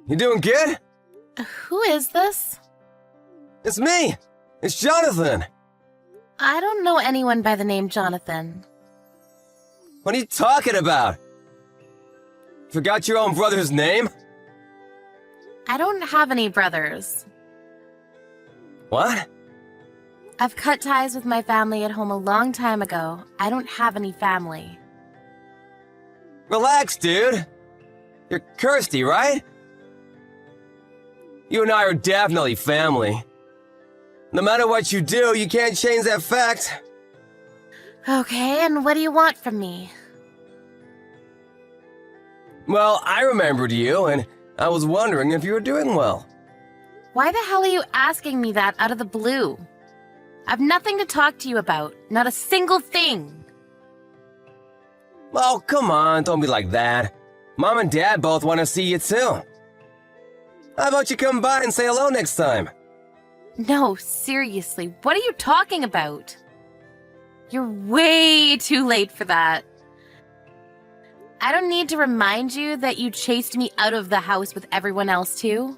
You doing good? Who is this? It's me! It's Jonathan! I don't know anyone by the name Jonathan. What are you talking about? Forgot your own brother's name? I don't have any brothers. What? I've cut ties with my family at home a long time ago. I don't have any family. Relax, dude. You're Kirsty, right? You and I are definitely family. No matter what you do, you can't change that fact. Okay, and what do you want from me? Well, I remembered you, and I was wondering if you were doing well. Why the hell are you asking me that out of the blue? I've nothing to talk to you about. Not a single thing. Oh, come on, don't be like that. Mom and Dad both want to see you too. How about you come by and say hello next time? No, seriously, what are you talking about? You're way too late for that. I don't need to remind you that you chased me out of the house with everyone else too.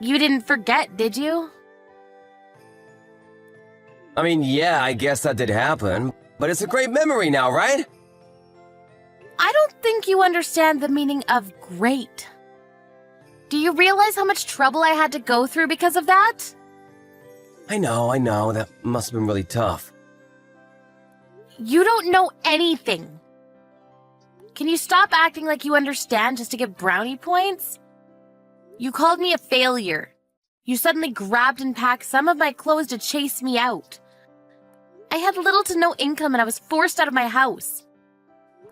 You didn't forget, did you? I mean, yeah, I guess that did happen, but it's a great memory now, right? I don't think you understand the meaning of great. Do you realize how much trouble I had to go through because of that? I know, that must have been really tough. You don't know anything. Can you stop acting like you understand just to get brownie points? You called me a failure. You suddenly grabbed and packed some of my clothes to chase me out. I had little to no income and I was forced out of my house.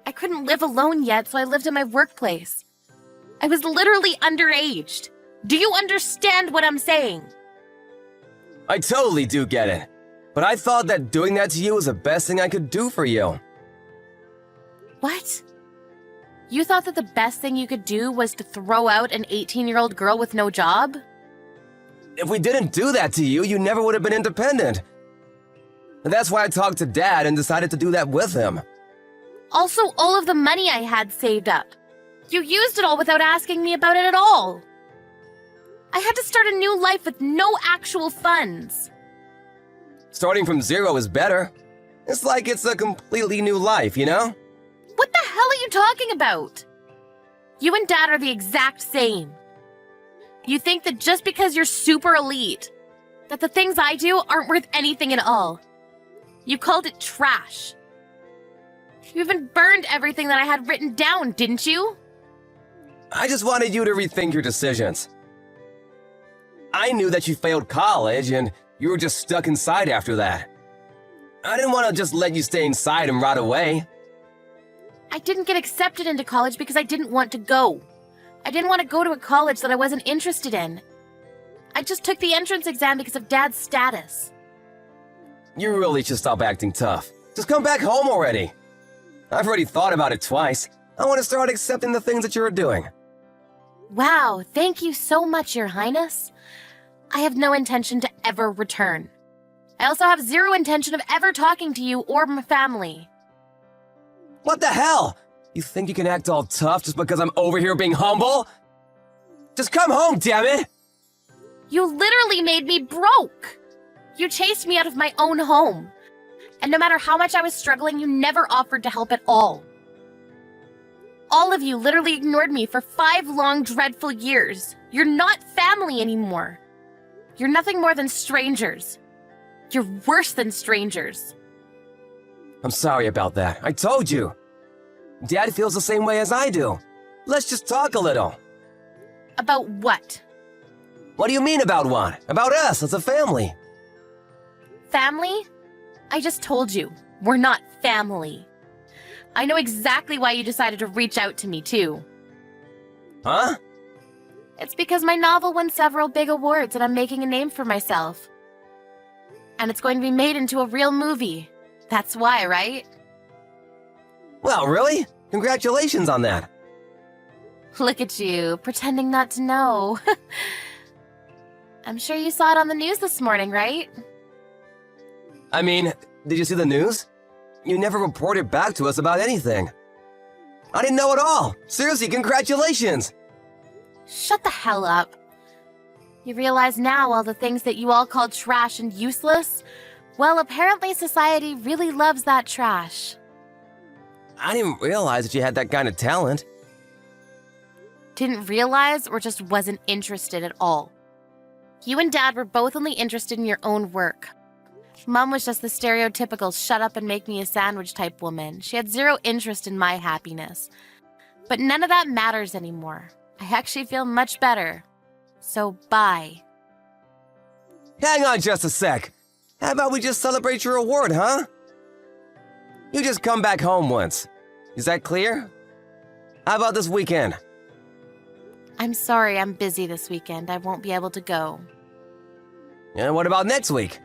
I couldn't live alone yet, so I lived in my workplace. I was literally underaged. Do you understand what I'm saying? I totally do get it, but I thought that doing that to you was the best thing I could do for you. What? You thought that the best thing you could do was to throw out an 18-year-old girl with no job? If we didn't do that to you, you never would have been independent. And that's why I talked to Dad and decided to do that with him. Also, all of the money I had saved up. You used it all without asking me about it at all. I had to start a new life with no actual funds. Starting from zero is better. It's like it's a completely new life, you know? What the hell are you talking about? You and Dad are the exact same. You think that just because you're super elite, that the things I do aren't worth anything at all. You called it trash. You even burned everything that I had written down, didn't you? I just wanted you to rethink your decisions. I knew that you failed college and you were just stuck inside after that. I didn't want to just let you stay inside and rot away. I didn't get accepted into college because I didn't want to go. I didn't want to go to a college that I wasn't interested in. I just took the entrance exam because of Dad's status. You really should stop acting tough. Just come back home already. I've already thought about it twice. I want to start accepting the things that you're doing. Wow, thank you so much, Your Highness. I have no intention to ever return. I also have zero intention of ever talking to you or my family. What the hell? You think you can act all tough just because I'm over here being humble? Just come home, damn it! You literally made me broke! You chased me out of my own home. And no matter how much I was struggling, you never offered to help at all. All of you literally ignored me for 5 long, dreadful years. You're not family anymore. You're nothing more than strangers. You're worse than strangers. I'm sorry about that. I told you. Dad feels the same way as I do. Let's just talk a little. About what? What do you mean about what? About us as a family. Family? I just told you, we're not family. I know exactly why you decided to reach out to me, too. Huh? It's because my novel won several big awards and I'm making a name for myself. And it's going to be made into a real movie. That's why, right? Well, really? Congratulations on that. Look at you, pretending not to know. I'm sure you saw it on the news this morning, right? I mean, did you see the news? You never reported back to us about anything. I didn't know at all. Seriously, congratulations. Shut the hell up. You realize now all the things that you all call trash and useless? Well, apparently society really loves that trash. I didn't realize that you had that kind of talent. Didn't realize or just wasn't interested at all. You and Dad were both only interested in your own work. Mom was just the stereotypical shut up and make me a sandwich type woman. She had zero interest in my happiness. But none of that matters anymore. I actually feel much better. So bye. Hang on just a sec. How about we just celebrate your award, huh? You just come back home once. Is that clear? How about this weekend? I'm sorry, I'm busy this weekend. I won't be able to go. And what about next week?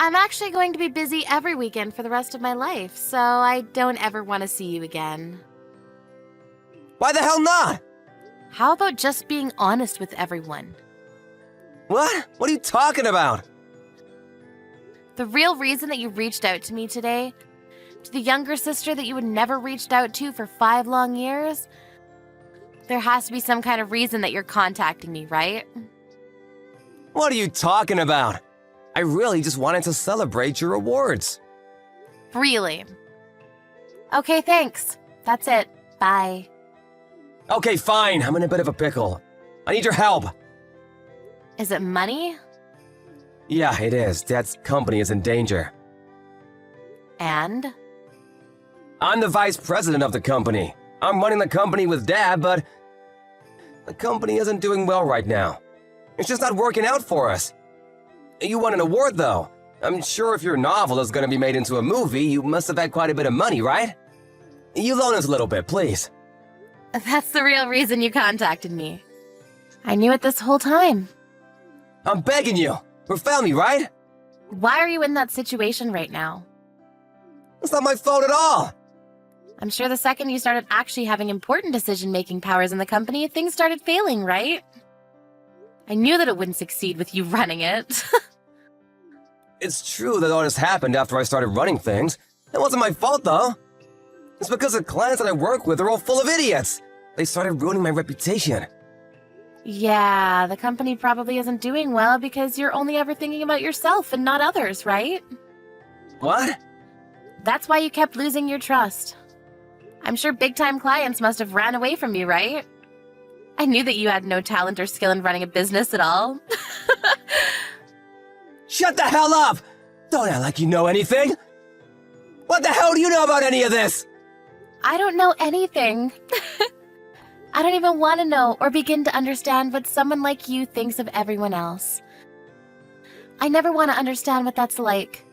I'm actually going to be busy every weekend for the rest of my life, so I don't ever want to see you again. Why the hell not? How about just being honest with everyone? What? What are you talking about? The real reason that you reached out to me today, to the younger sister that you had never reached out to for 5 long years, there has to be some kind of reason that you're contacting me, right? What are you talking about? I really just wanted to celebrate your awards. Really? Okay, thanks. That's it. Bye. Okay, fine. I'm in a bit of a pickle. I need your help. Is it money? Yeah, it is. Dad's company is in danger. And? I'm the vice president of the company. I'm running the company with Dad, but the company isn't doing well right now. It's just not working out for us. You won an award, though. I'm sure if your novel is going to be made into a movie, you must have had quite a bit of money, right? You loan us a little bit, please. That's the real reason you contacted me. I knew it this whole time. I'm begging you. We're family, right? Why are you in that situation right now? It's not my fault at all. I'm sure the second you started actually having important decision-making powers in the company, things started failing, right? I knew that it wouldn't succeed with you running it. It's true that all this happened after I started running things. It wasn't my fault, though. It's because the clients that I work with are all full of idiots. They started ruining my reputation. Yeah, the company probably isn't doing well because you're only ever thinking about yourself and not others, right? What? That's why you kept losing your trust. I'm sure big-time clients must have ran away from you, right? I knew that you had no talent or skill in running a business at all. Shut the hell up! Don't act like you know anything! What the hell do you know about any of this? I don't know anything. I don't even want to know or begin to understand what someone like you thinks of everyone else. I never want to understand what that's like.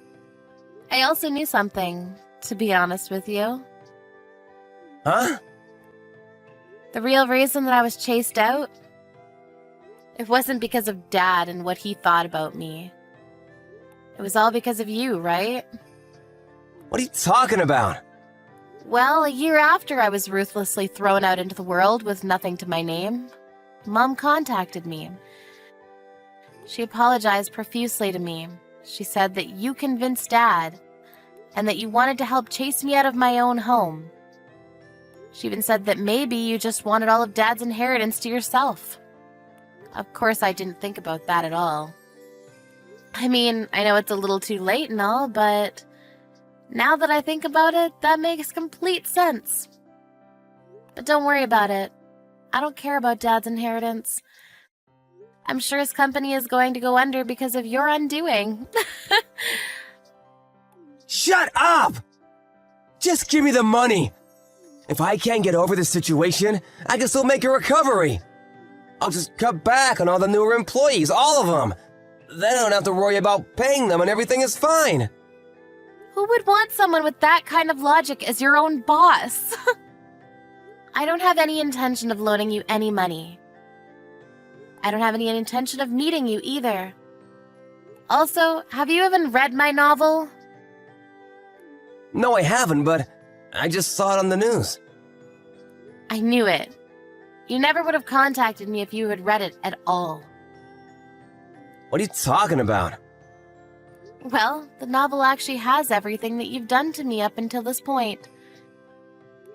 I also knew something, to be honest with you. Huh? The real reason that I was chased out? It wasn't because of Dad and what he thought about me. It was all because of you, right? What are you talking about? Well, a year after I was ruthlessly thrown out into the world with nothing to my name, Mom contacted me. She apologized profusely to me. She said that you convinced Dad, and that you wanted to help chase me out of my own home. She even said that maybe you just wanted all of Dad's inheritance to yourself. Of course, I didn't think about that at all. I mean, I know it's a little too late and all, but now that I think about it, that makes complete sense. But don't worry about it. I don't care about Dad's inheritance. I'm sure his company is going to go under because of your undoing. Shut up! Just give me the money! If I can't get over this situation, I can still make a recovery. I'll just cut back on all the newer employees, all of them. Then I don't have to worry about paying them and everything is fine. Who would want someone with that kind of logic as your own boss? I don't have any intention of loaning you any money. I don't have any intention of meeting you either. Also, have you even read my novel? No, I haven't, but I just saw it on the news. I knew it. You never would have contacted me if you had read it at all. What are you talking about? Well, the novel actually has everything that you've done to me up until this point.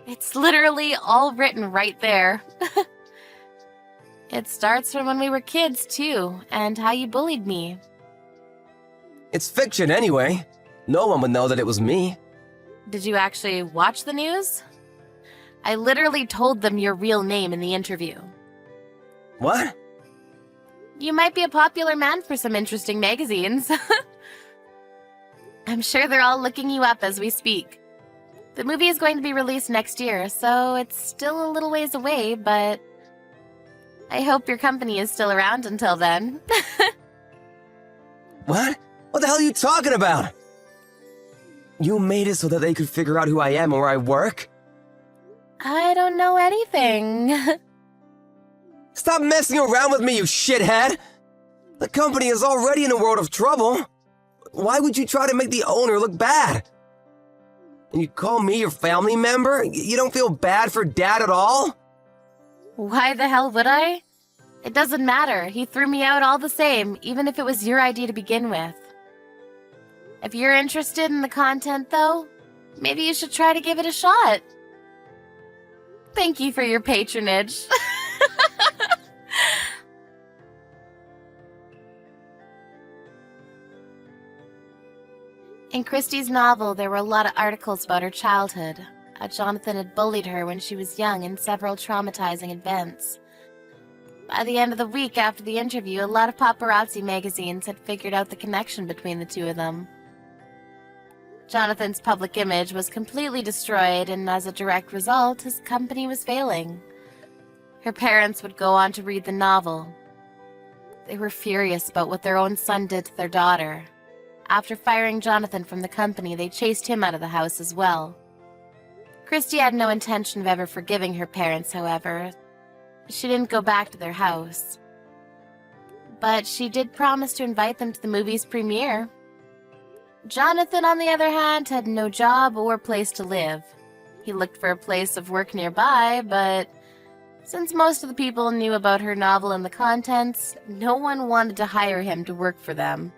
It's literally all written right there. It starts from when we were kids, too, and how you bullied me. It's fiction anyway. No one would know that it was me. Did you actually watch the news? I literally told them your real name in the interview. What? You might be a popular man for some interesting magazines. I'm sure they're all looking you up as we speak. The movie is going to be released next year, so it's still a little ways away, but I hope your company is still around until then. What? What the hell are you talking about? You made it so that they could figure out who I am and where I work? I don't know anything. Stop messing around with me, you shithead! The company is already in a world of trouble. Why would you try to make the owner look bad? And you call me your family member? You don't feel bad for Dad at all? Why the hell would I? It doesn't matter. He threw me out all the same, even if it was your idea to begin with. If you're interested in the content, though, maybe you should try to give it a shot. Thank you for your patronage. In Christie's novel, there were a lot of articles about her childhood. How Jonathan had bullied her when she was young and several traumatizing events. By the end of the week after the interview, a lot of paparazzi magazines had figured out the connection between the two of them. Jonathan's public image was completely destroyed, and as a direct result, his company was failing. Her parents would go on to read the novel. They were furious about what their own son did to their daughter. After firing Jonathan from the company, they chased him out of the house as well. Christie had no intention of ever forgiving her parents, however. She didn't go back to their house. But she did promise to invite them to the movie's premiere. Jonathan, on the other hand, had no job or place to live. He looked for a place of work nearby, but since most of the people knew about her novel and the contents, no one wanted to hire him to work for them.